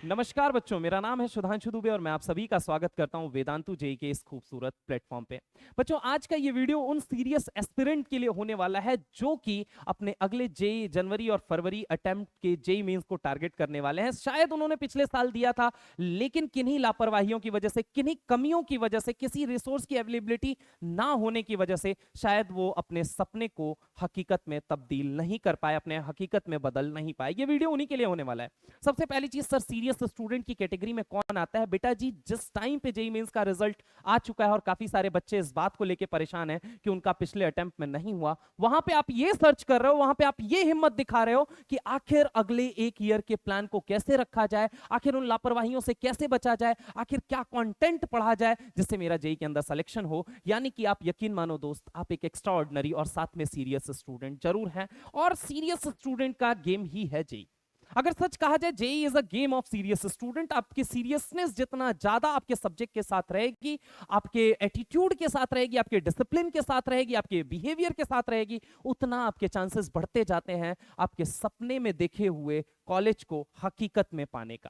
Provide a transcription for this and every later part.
नमस्कार बच्चों, मेरा नाम है सुधांशु दुबे और मैं आप सभी का स्वागत करता हूं वेदांतु जेई के इस खूबसूरत प्लेटफॉर्म पे। बच्चों, आज का ये वीडियो उन सीरियस एस्पिरेंट के लिए होने वाला है जो कि अपने अगले जेई जनवरी और फरवरी अटेम्प्ट के जेई मेंस को टारगेट करने वाले हैं। शायद उन्होंने पिछले साल दिया था, लेकिन किन्हीं लापरवाहियों की वजह से, किन्हीं कमियों की वजह से, किसी रिसोर्स की अवेलेबिलिटी ना होने की वजह से शायद वो अपने सपने को हकीकत में तब्दील नहीं कर पाए, अपने हकीकत में बदल नहीं पाए। ये वीडियो उन्हीं के लिए होने वाला है। सबसे पहली चीज, सर सीरियस स्टूडेंट की कैटेगरी में कौन आता है? बेटा जी, जिस टाइम पे जेईई मेंस का रिजल्ट आ चुका है और काफी सारे बच्चे इस बात को लेकर परेशान हैं कि उनका पिछले अटेम्प्ट में नहीं हुआ, वहां पे आप ये सर्च कर रहे हो, वहां पे आप ये हिम्मत दिखा रहे हो कि आखिर अगले एक ईयर के प्लान को कैसे रखा जाए, आखिर उन लापरवाहियों से कैसे बचा जाए, आखिर क्या कंटेंट पढ़ा जाए जिससे मेरा जेईई के अंदर सिलेक्शन हो। यानी कि आप यकीन मानो दोस्त, आप एक एक्स्ट्रा ऑर्डिनरी और साथ में सीरियस स्टूडेंट जरूर हैं, और सीरियस स्टूडेंट का गेम ही है जेईई। अगर सच कहा जाए, JEE is a game of serious student. आपकी सीरियसनेस जितना ज्यादा आपके सब्जेक्ट के साथ रहेगी, आपके एटीट्यूड के साथ रहेगी, आपके डिसिप्लिन के साथ रहेगी, आपके बिहेवियर के साथ रहेगी, उतना आपके चांसेस बढ़ते जाते हैं आपके सपने में देखे हुए कॉलेज को हकीकत में पाने का।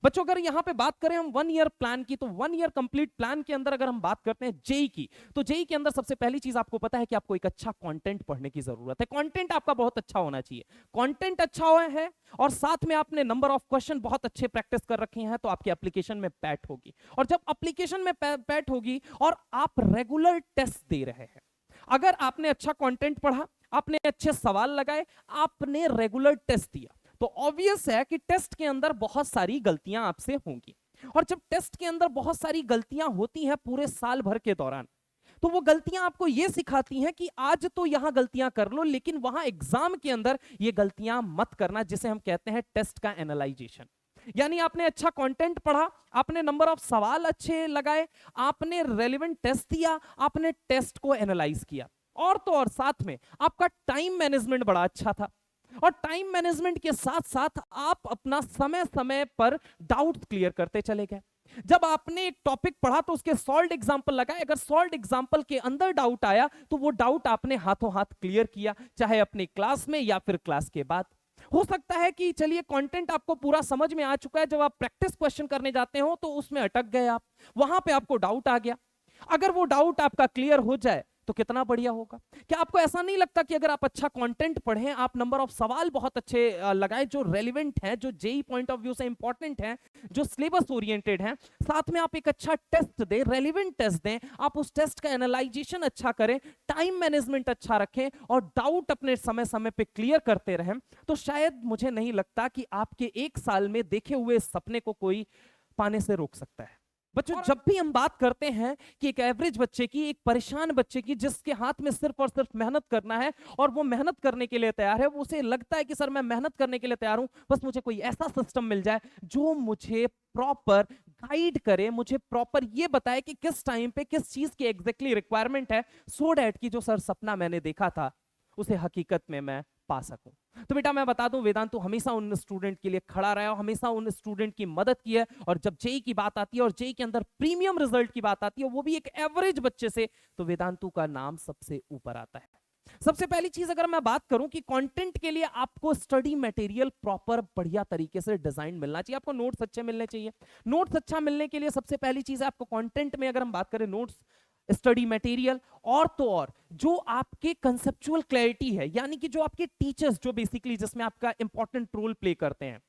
बच्चों, अगर यहां पे बात करें हम 1 ईयर प्लान की, तो 1 ईयर कंप्लीट प्लान के अंदर अगर हम बात करते हैं जेई की, तो जेई के अंदर सबसे पहली चीज आपको पता है कि आपको एक अच्छा कंटेंट पढ़ने की जरूरत है। कंटेंट आपका बहुत अच्छा होना चाहिए। कंटेंट अच्छा हुआ है और साथ में आपने नंबर ऑफ क्वेश्चन बहुत अच्छे प्रैक्टिस कर रखे हैं, तो आपकी एप्लीकेशन में पैट होगी। और जब एप्लीकेशन में पैट होगी और आप रेगुलर टेस्ट दे रहे हैं, अगर आपने अच्छा कंटेंट पढ़ा, आपने अच्छे सवाल लगाए, आपने रेगुलर टेस्ट दिया, तो ऑब्वियस है कि टेस्ट के अंदर बहुत सारी गलतियां आपसे होंगी। और जब टेस्ट के अंदर बहुत सारी गलतियां होती हैं पूरे साल भर के दौरान, तो वो गलतियां आपको ये सिखाती हैं कि आज तो यहां गलतियां कर लो, लेकिन वहां एग्जाम के अंदर ये गलतियां मत करना, जिसे हम कहते हैं टेस्ट का एनालाइजेशन। यानी आपने अच्छा कंटेंट पढ़ा, आपने नंबर ऑफ सवाल अच्छे लगाए, आपने रेलेवेंट टेस्ट दिया, आपने टेस्ट को एनालाइज किया, और तो और साथ में आपका टाइम मैनेजमेंट बड़ा अच्छा था। और टाइम मैनेजमेंट के साथ साथ आप अपना समय समय पर डाउट्स क्लियर करते चले गए। जब आपने एक टॉपिक पढ़ा तो उसके सॉल्व्ड एग्जांपल लगाए, अगर सॉल्व्ड एग्जांपल के अंदर डाउट आया तो वो डाउट आपने हाथों हाथ क्लियर किया, चाहे अपनी क्लास में या फिर क्लास के बाद। हो सकता है कि चलिए कंटेंट आपको पूरा समझ में आ चुका है, जब आप प्रैक्टिस क्वेश्चन करने जाते हो तो उसमें अटक गए आप, वहां पे आपको डाउट आ गया। अगर वो डाउट आपका क्लियर हो जाए तो कितना बढ़िया होगा। क्या आपको ऐसा नहीं लगता कि अगर आप अच्छा कंटेंट पढ़ें, आप नंबर ऑफ सवाल बहुत अच्छे लगाएं जो रेलिवेंट हैं, जो जेई पॉइंट ऑफ व्यू से इंपॉर्टेंट हैं, जो सिलेबस ओरिएंटेड हैं, साथ में आप एक अच्छा टेस्ट दें, रेलिवेंट टेस्ट दें, आप उस टेस्ट का एनालाइजेशन अच्छा करें, टाइम मैनेजमेंट अच्छा रखें और डाउट अपने समय समय पे क्लियर करते रहें, तो शायद मुझे नहीं लगता कि आपके एक साल में देखे हुए सपने को कोई पाने से रोक सकता है। बच्चों, जब भी हम बात करते हैं कि एक एवरेज बच्चे की, एक परेशान बच्चे की, जिसके हाथ में सिर्फ और सिर्फ मेहनत करना है और वो मेहनत करने के लिए तैयार है, वो उसे लगता है कि सर मैं मेहनत करने के लिए तैयार हूं, बस मुझे कोई ऐसा सिस्टम मिल जाए जो मुझे प्रॉपर गाइड करे, मुझे प्रॉपर ये बताए कि किस टाइम पे किस चीज की एग्जैक्टली रिक्वायरमेंट है, सो डैट की जो सर सपना मैंने देखा था उसे हकीकत में मैं पा सकूं। तो बेटा मैं बता दूं, वेदांतु हमेशा उन स्टूडेंट के लिए खड़ा रहा है, हमेशा उन स्टूडेंट की मदद की है, और जब जेई की बात आती है और जेई के अंदर प्रीमियम रिजल्ट की बात आती है, वो भी एक एवरेज बच्चे से, तो वेदांतु का नाम सबसे ऊपर आता है। सबसे पहली चीज अगर मैं बात करूं कि कंटेंट के लिए आपको स्टडी मटेरियल प्रॉपर बढ़िया तरीके से डिजाइन मिलना चाहिए, आपको नोट्स अच्छे मिलने चाहिए। नोट्स अच्छा मिलने के लिए सबसे पहली चीज है आपको कंटेंट में, अगर हम बात करें नोट्स, स्टडी मटेरियल, और तो और जो आपके कंसेप्चुअल क्लैरिटी है, यानी कि जो आपके टीचर्स, जो बेसिकली जिसमें आपका इंपॉर्टेंट रोल प्ले करते हैं,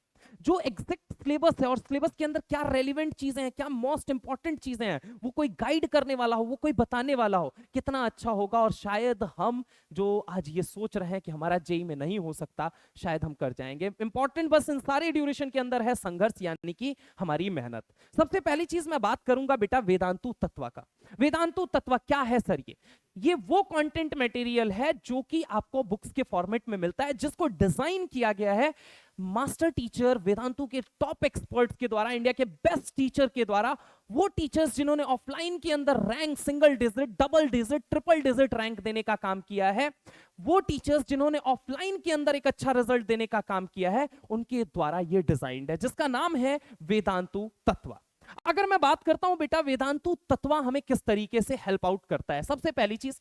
जो एग्जैक्ट सिलेबस है और सिलेबस के अंदर क्या रेलिवेंट चीजें हैं, क्या मोस्ट इंपॉर्टेंट चीजें हैं, वो कोई गाइड करने वाला हो, वो कोई बताने वाला हो, कितना अच्छा होगा। और शायद हम जो आज ये सोच रहे हैं कि हमारा जेई में नहीं हो सकता, शायद हम कर जाएंगे। इंपॉर्टेंट बस इन सारे ड्यूरेशन के अंदर है संघर्ष, यानी कि हमारी मेहनत। सबसे पहली चीज मैं बात करूंगा बेटा वेदांतु तत्व का। वेदांतु तत्व क्या है सर? ये वो कंटेंट मटेरियल है जो कि आपको बुक्स के फॉर्मेट में मिलता है, जिसको डिजाइन किया गया है मास्टर टीचर वेदांतु के टॉप एक्सपर्ट्स के द्वारा, इंडिया के बेस्ट टीचर के द्वारा। वो टीचर्स जिन्होंने ऑफलाइन के अंदर rank single digit, double digit, triple digit rank देने का काम किया है, वो टीचर्स जिन्होंने ऑफलाइन के अंदर एक अच्छा रिजल्ट देने का काम किया है, उनके द्वारा ये डिजाइंड है, जिसका नाम है वेदांतु तत्व। अगर मैं बात करता हूं बेटा वेदांतु तत्व हमें किस तरीके से हेल्प आउट करता है, सबसे पहली चीज,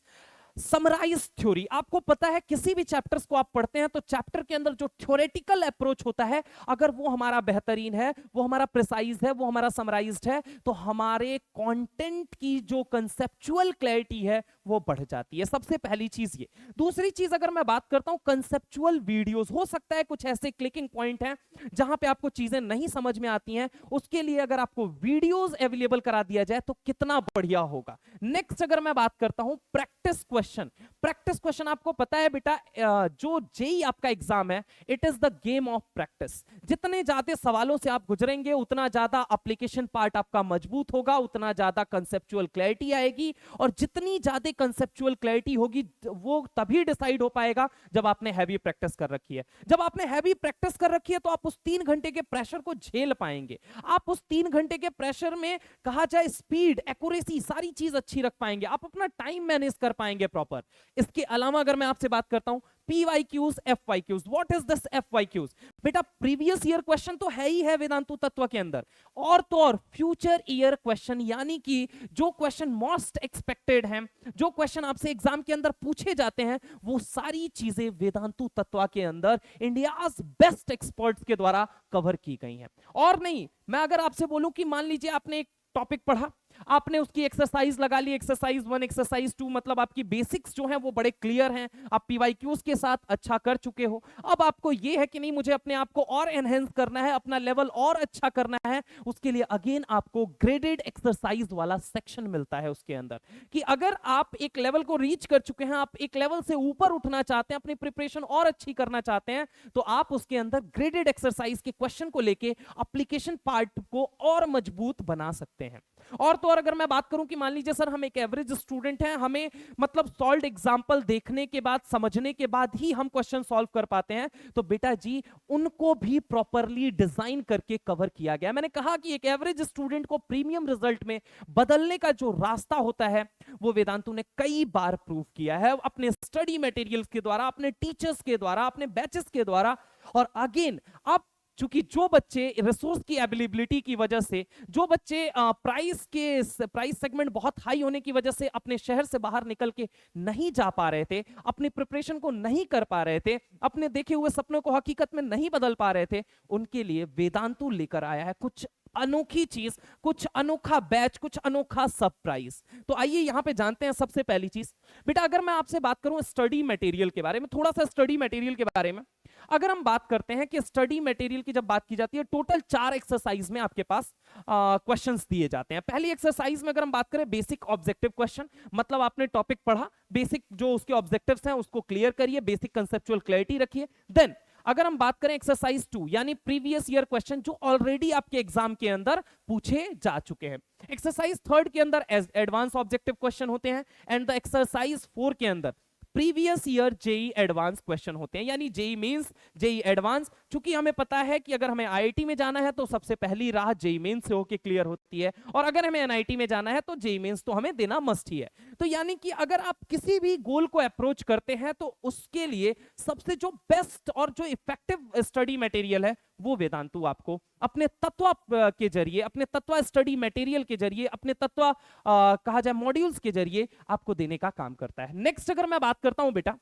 समराइज थ्योरी। आपको पता है किसी भी चैप्टर्स को आप पढ़ते हैं तो चैप्टर के अंदर जो थ्योरेटिकल अप्रोच होता है, अगर वो हमारा बेहतरीन है, वो हमारा प्रिसाइज है, वो हमारा समराइज्ड है, तो हमारे कंटेंट की जो कंसेप्चुअल क्लैरिटी है वो बढ़ जाती है। सबसे पहली चीज ये। दूसरी चीज अगर मैं बात करता हूं कंसेप्चुअल वीडियोस, हो सकता है कुछ ऐसे क्लिकिंग पॉइंट हैं जहां पे आपको चीजें नहीं समझ में आती हैं, उसके लिए अगर आपको वीडियोस अवेलेबल करा दिया जाए तो कितना बढ़िया होगा। नेक्स्ट अगर मैं बात करता हूं प्रैक्टिस क्वेश्चन। प्रैक्टिस क्वेश्चन आपको पता है बेटा, जो जेई आपका एग्जाम है, it is the game of practice. जितने ज्यादा सवालों से आप गुजरेंगे उतना ज्यादा एप्लीकेशन पार्ट आपका मजबूत होगा, उतना ज्यादा कंसेप्चुअल क्लैरिटी आएगी, और जितनी ज्यादा कंसेप्चुअल क्लैरिटी होगी वो तभी डिसाइड हो पाएगा जब आपने हैवी प्रैक्टिस कर रखी है। जब आपने हैवी प्रैक्टिस कर रखी है तो आप उस 3 घंटे के प्रेशर को झेल पाएंगे। आप उस 3 घंटे के प्रेशर में कहा जाए स्पीड, एक्यूरेसी, सारी चीज अच्छी रख पाएंगे, आप अपना टाइम मैनेज कर पाएंगे प्रॉपर। इसके अलावा अगर मैं आपसे बात करता हूं PYQs, FYQs, what is this FYQs? बेटा प्रीवियस ईयर क्वेश्चन तो है ही है वेदांतु तत्व के अंदर, और तो और फ्यूचर ईयर क्वेश्चन, यानी कि जो क्वेश्चन मोस्ट एक्सपेक्टेड हैं, जो क्वेश्चन आपसे एग्जाम के अंदर पूछे जाते हैं, वो सारी चीजें वेदांतु तत्व के अंदर इंडियाज बेस्ट एक्सपर्ट्स के द्वारा कवर की गई हैं। और नहीं, मैं अगर आपसे बोलूं कि मान लीजिए आपने एक टॉपिक पढ़ा, आपने उसकी एक्सरसाइज लगा ली, एक्सरसाइज 1, एक्सरसाइज 2, मतलब आपकी बेसिक्स जो हैं वो बड़े क्लियर हैं, आप पीवाईक्यूज के साथ अच्छा कर चुके हो। अब आपको ये है कि नहीं, मुझे अपने आप को और एनहेंस करना है, अपना लेवल और अच्छा करना है, उसके लिए अगेन आपको ग्रेडेड एक्सरसाइज वाला सेक्शन मिलता है उसके अंदर, कि अगर आप एक लेवल को रीच कर चुके हैं, आप एक लेवल से ऊपर उठना चाहते हैं, अपनी प्रिपरेशन और अच्छी करना चाहते हैं, तो आप उसके अंदर ग्रेडेड एक्सरसाइज के क्वेश्चन को लेके एप्लीकेशन पार्ट को और मजबूत बना सकते हैं। और तो और अगर मैं बात करूं कि मान लीजिए सर हम एक एवरेज स्टूडेंट हैं, हमें मतलब सॉल्व एग्जांपल देखने के बाद, समझने के बाद ही हम क्वेश्चन सॉल्व कर पाते हैं, तो बेटा जी उनको भी प्रॉपरली डिजाइन करके कवर किया गया। मैंने कहा कि एक एवरेज स्टूडेंट को प्रीमियम रिजल्ट में बदलने का जो रास्ता होता है वो वेदांतु ने कई बार प्रूव किया है, अपने स्टडी मटेरियल्स के द्वारा, अपने टीचर्स के द्वारा, अपने बैचेस के द्वारा। और अगेन अब चूंकि जो बच्चे रिसोर्स की अवेलेबिलिटी की वजह से, जो बच्चे प्राइस सेगमेंट बहुत हाई होने की वजह से अपने शहर से बाहर निकल के नहीं जा पा रहे थे, अपनी प्रिपरेशन को नहीं कर पा रहे थे, अपने देखे हुए सपनों को हकीकत में नहीं बदल पा रहे थे, उनके लिए वेदांतु लेकर आया है कुछ अनोखी चीज, कुछ अनोखा बैच, कुछ अनोखा सरप्राइज। तो आइए यहां पे जानते हैं सबसे पहली चीज। बेटा अगर मैं आपसे बात करूं स्टडी मटेरियल के बारे में, थोड़ा सा स्टडी मटेरियल के बारे में अगर हम बात करते हैं कि स्टडी मटेरियल की जब बात की जाती है, टोटल 4 एक्सरसाइज में आपके पास क्वेश्चंस दिए जाते हैं। पहली एक्सरसाइज में अगर हम बात करें बेसिक ऑब्जेक्टिव क्वेश्चन, मतलब आपने टॉपिक पढ़ा, बेसिक जो उसके ऑब्जेक्टिव्स हैं उसको क्लियर करिए, बेसिक कंसेप्चुअल क्लैरिटी रखिए। देन अगर हम बात करें एक्सरसाइज 2 यानी प्रीवियस ईयर क्वेश्चन जो ऑलरेडी आपके एग्जाम के अंदर पूछे जा चुके हैं। एक्सरसाइज 3 के अंदर एडवांस ऑब्जेक्टिव क्वेश्चन होते हैं, एंड द एक्सरसाइज 4 के अंदर previous year JEE advance question होते हैं, यानी जेई मेंस, जेई एडवांस। चूंकि हमें पता है कि अगर हमें आईआईटी में जाना है तो सबसे पहली राह जेई मेंस से होके क्लियर होती है, और अगर हमें एनआईटी में जाना है तो जेई मेंस तो हमें देना मस्ट ही है। तो यानी कि अगर आप किसी भी गोल को अप्रोच करते हैं तो उसके लिए सबसे जो बेस्ट और जो इफेक्टिव स्टडी मटेरियल है वो वेदांतु आपको अपने तत्व के जरिए, अपने तत्व स्टडी मटेरियल के जरिए, अपने तत्व कहा जाए मॉड्यूल्स के जरिए आपको देने का काम करता है। नेक्स्ट अगर मैं बात करता हूं बेटा,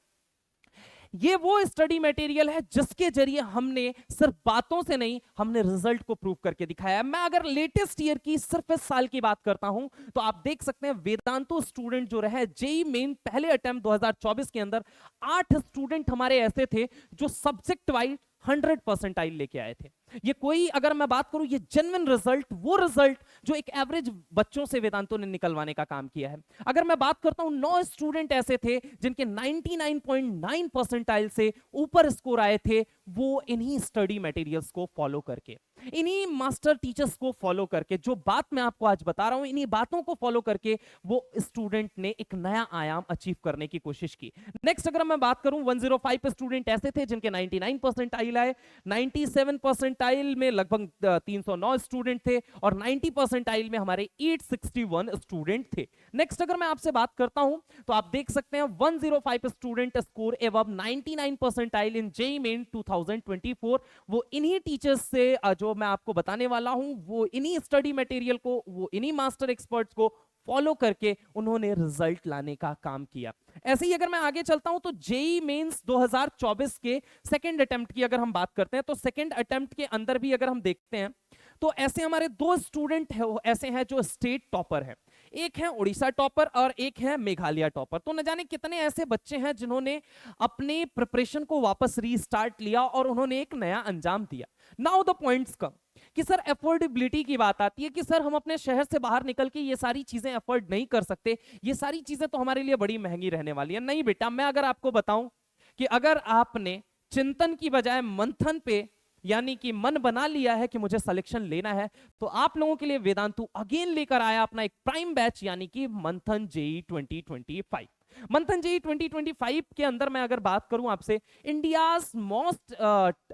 ये वो स्टडी मटेरियल है जिसके जरिए हमने सिर्फ बातों से नहीं, हमने रिजल्ट को प्रूव करके दिखाया है। मैं अगर लेटेस्ट ईयर की सिर्फ इस साल की बात करता हूं तो आप देख सकते हैं वेदांतु स्टूडेंट जो रहे जेई मेन पहले अटेम्प्ट 2024 के अंदर 8 स्टूडेंट हमारे ऐसे थे जो सब्जेक्ट वाइज 100% लेके आए थे। ये कोई अगर मैं बात करूं ये जेन्युइन रिजल्ट, वो रिजल्ट जो एक एवरेज बच्चों से वेदांतों ने निकलवाने का काम किया है। अगर मैं बात करता हूं 9 स्टूडेंट ऐसे थे जिनके 99.9 परसेंटाइल से ऊपर स्कोर आए थे, वो इन्हीं स्टडी मटेरियल्स को फॉलो करके, इन्हीं मास्टर टीचर्स को फॉलो करके, जो बात मैं आपको आज बता रहा हूं इन्हीं बातों को फॉलो करके वो स्टूडेंट ने एक नया आयाम अचीव करने की कोशिश की। नेक्स्ट अगर मैं बात करूं 105 स्टूडेंट ऐसे थे जिनके 99 परसेंटाइल आए, 97 परसेंटाइल में लगभग 309 स्टूडेंट थे, और 90 परसेंटाइल में हमारे 861 स्टूडेंट थे। नेक्स्ट अगर मैं आपसे बात करता हूं तो आप देख सकते हैं 105 स्टूडेंट स्कोर एबव 99 परसेंटाइल इन जेईई मेन 2024। वो इन्हीं टीचर्स से जो मैं आपको बताने वाला हूं, वो इन्हीं स्टडी मटेरियल को, वो इन्हीं मास्टर एक्सपर्ट्स को फॉलो करके उन्होंने रिजल्ट लाने का काम किया। ऐसे ही अगर मैं आगे चलता हूं तो जेई मेंस 2024 के सेकंड अटेम्प्ट की अगर हम बात करते हैं तो सेकंड अटेम्प्ट के अंदर भी अगर हम देखते हैं तो ऐसे हमारे दो स्टूडेंट है ऐसे हैं जो स्टेट टॉपर है। एक है उड़ीसा टॉपर और एक है मेघालय टॉपर। तो न जाने कितने ऐसे बच्चे हैं जिन्होंने अपने प्रिपरेशन को वापस रीस्टार्ट लिया और उन्होंने एक नया अंजाम दिया। नाउ द पॉइंट्स कम कि सर अफोर्डेबिलिटी की बात आती है कि सर हम अपने शहर से बाहर निकल के ये सारी चीजें अफोर्ड नहीं कर सकते, ये सारी चीजें तो हमारे लिए बड़ी महंगी रहने वाली है। नहीं बेटा, मैं अगर आपको बताऊं कि अगर आपने चिंतन की बजाय मंथन पे यानी कि मन बना लिया है कि मुझे सिलेक्शन लेना है, तो आप लोगों के लिए वेदांतु अगेन लेकर आया अपना एक प्राइम बैच यानी कि मंथन जेई 2025। मंथन जेई 2025 के अंदर मैं अगर बात करूं आपसे, India's most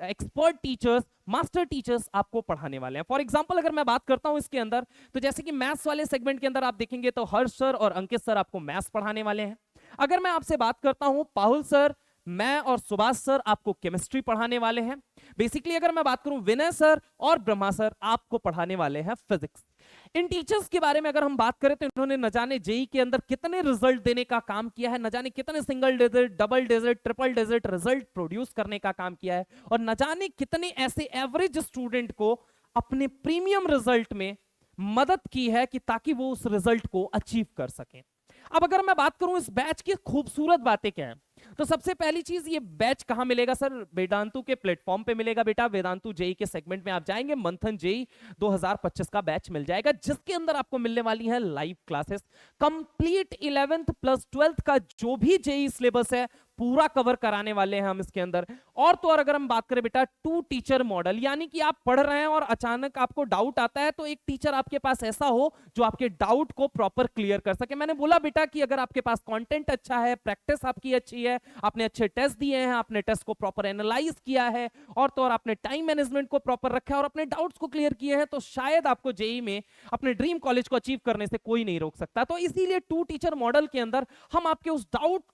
expert teachers, master teachers आपको पढ़ाने वाले हैं। फॉर एग्जांपल अगर मैं बात करता हूं इसके अंदर, तो जैसे कि मैथ्स वाले सेगमेंट के अंदर आप देखेंगे तो हर्ष सर और अंकित सर आपको मैथ्स पढ़ाने वाले हैं। अगर मैं आपसे बात करता हूं, पाहुल सर, मैं और सुभाष सर आपको केमिस्ट्री पढ़ाने वाले हैं। बेसिकली अगर मैं बात करूं, विनय सर और ब्रह्मा सर आपको पढ़ाने वाले हैं फिजिक्स। इन टीचर्स के बारे में अगर हम बात करें तो इन्होंने न जाने जेई के अंदर कितने रिजल्ट देने का काम किया है, न जाने कितने single digit, double digit, triple digit result produce करने का काम किया है, और न जाने कितने ऐसे एवरेज स्टूडेंट को अपने प्रीमियम रिजल्ट में मदद की है कि ताकि वो उस रिजल्ट को अचीव कर सकें। अब अगर मैं बात करूं इस बैच की खूबसूरत बातें क्या है, तो सबसे पहली चीज, ये बैच कहां मिलेगा सर? वेदांतु के प्लेटफॉर्म पे मिलेगा बेटा। वेदांतु जेई के सेगमेंट में आप जाएंगे, मंथन जेई 2025 का बैच मिल जाएगा, जिसके अंदर आपको मिलने वाली है live classes. Complete 11th plus 12th का जो भी जेई सिलेबस है पूरा कवर कराने वाले हैं हम इसके अंदर। और तो और अगर हम बात करें बेटा, 2 टीचर मॉडल, यानी कि आप पढ़ रहे हैं और अचानक आपको डाउट आता है तो एक टीचर आपके पास ऐसा हो जो आपके डाउट को प्रॉपर क्लियर कर सके। मैंने बोला बेटा कि अगर आपके पास कंटेंट अच्छा है, प्रैक्टिस आपकी अच्छी है, आपने अच्छे टेस्ट दिए हैं, आपने टेस्ट को प्रॉपर एनालाइज किया है, और तो और आपने टाइम मैनेजमेंट को प्रॉपर रखा है और अपने डाउट्स को क्लियर किए हैं, तो शायद आपको जेई में अपने ड्रीम कॉलेज को अचीव करने से कोई नहीं रोक सकता। तो इसीलिए 2 टीचर मॉडल के अंदर हम आपके उस डाउट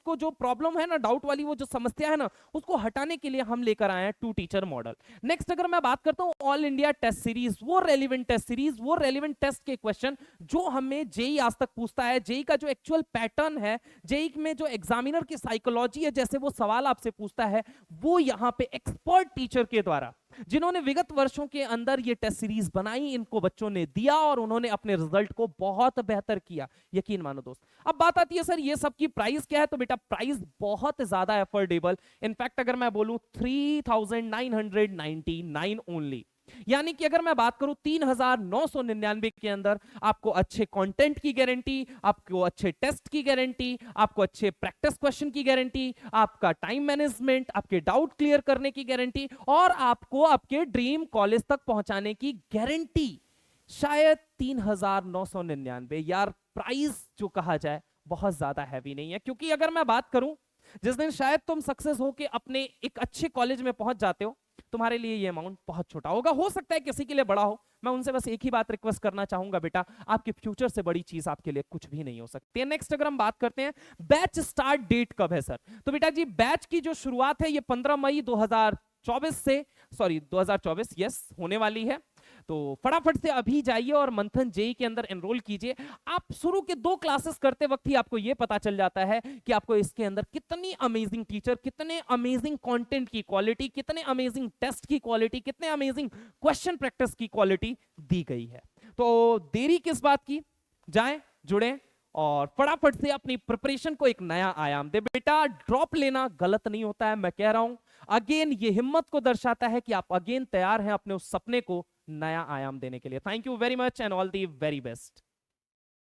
को, जो प्रॉब्लम है ना, डाउट वाली वो जो समस्या है ना, उसको हटाने के लिए हम लेकर आए हैं 2 टीचर मॉडल। नेक्स्ट अगर मैं बात करता हूं ऑल इंडिया टेस्ट सीरीज, वो रेलिवेंट टेस्ट सीरीज, वो रेलिवेंट टेस्ट के क्वेश्चन जो हमें जेई आज तक पूछता है, जेई का जो एक्चुअल पैटर्न है, जेई में जो एग्जामिनर की साइकोलॉजी है, जैसे वो सवाल आपसे पूछता है, वो यहां पे एक्सपर्ट टीचर के द्वारा, जिन्होंने विगत वर्षों के अंदर ये टेस्ट सीरीज बनाई, इनको बच्चों ने दिया और उन्होंने अपने रिजल्ट को बहुत बेहतर किया, यकीन मानो दोस्त। अब बात आती है सर ये सब की प्राइस क्या है, तो बेटा प्राइस बहुत ज्यादा अफोर्डेबल। इनफैक्ट अगर मैं बोलूं 3999 ओनली, यानी कि अगर मैं बात करूं 3999 के अंदर आपको अच्छे कंटेंट की गारंटी, आपको अच्छे टेस्ट की गारंटी, आपको अच्छे प्रैक्टिस क्वेश्चन की गारंटी, आपका टाइम मैनेजमेंट, आपके डाउट क्लियर करने की गारंटी, और आपको आपके ड्रीम कॉलेज तक पहुंचाने की गारंटी। शायद 3999 यार, प्राइस जो कहा जाए बहुत ज्यादा हैवी नहीं है, क्योंकि अगर मैं बात करूं जिस दिन शायद तुम सक्सेस हो के अपने एक अच्छे कॉलेज में पहुंच जाते हो, तुम्हारे लिए ये अमाउंट बहुत छोटा होगा, हो सकता है किसी के लिए बड़ा हो। मैं उनसे बस एक ही बात रिक्वेस्ट करना चाहूंगा बेटा, आपके फ्यूचर से बड़ी चीज आपके लिए कुछ भी नहीं हो सकती है। नेक्स्ट अगर हम बात करते हैं बैच स्टार्ट डेट कब है सर, तो बेटा जी बैच की जो शुरुआत है ये 15 मई 2024 से, सॉरी 2024 यस होने वाली है। तो फटाफट से अभी जाइए और मंथन जेई के अंदर एनरोल कीजिए। आप शुरू के 2 क्लासेस करते वक्त ही आपको यह पता चल जाता है कि आपको इसके अंदर कितनी अमेजिंग टीचर, कितने अमेजिंग कंटेंट की क्वालिटी, कितने अमेजिंग टेस्ट की क्वालिटी, कितने अमेजिंग क्वेश्चन प्रैक्टिस की क्वालिटी दी गई है। तो देरी किस बात की, जाएं जुड़ें और फटाफट से अपनी प्रिपरेशन को एक नया आयाम दे। बेटा ड्रॉप लेना गलत नहीं होता है, मैं कह रहा हूं अगेन, ये हिम्मत को दर्शाता है कि आप अगेन तैयार हैं अपने उस सपने को नया आयाम देने के लिए। Thank you very much and all the very best.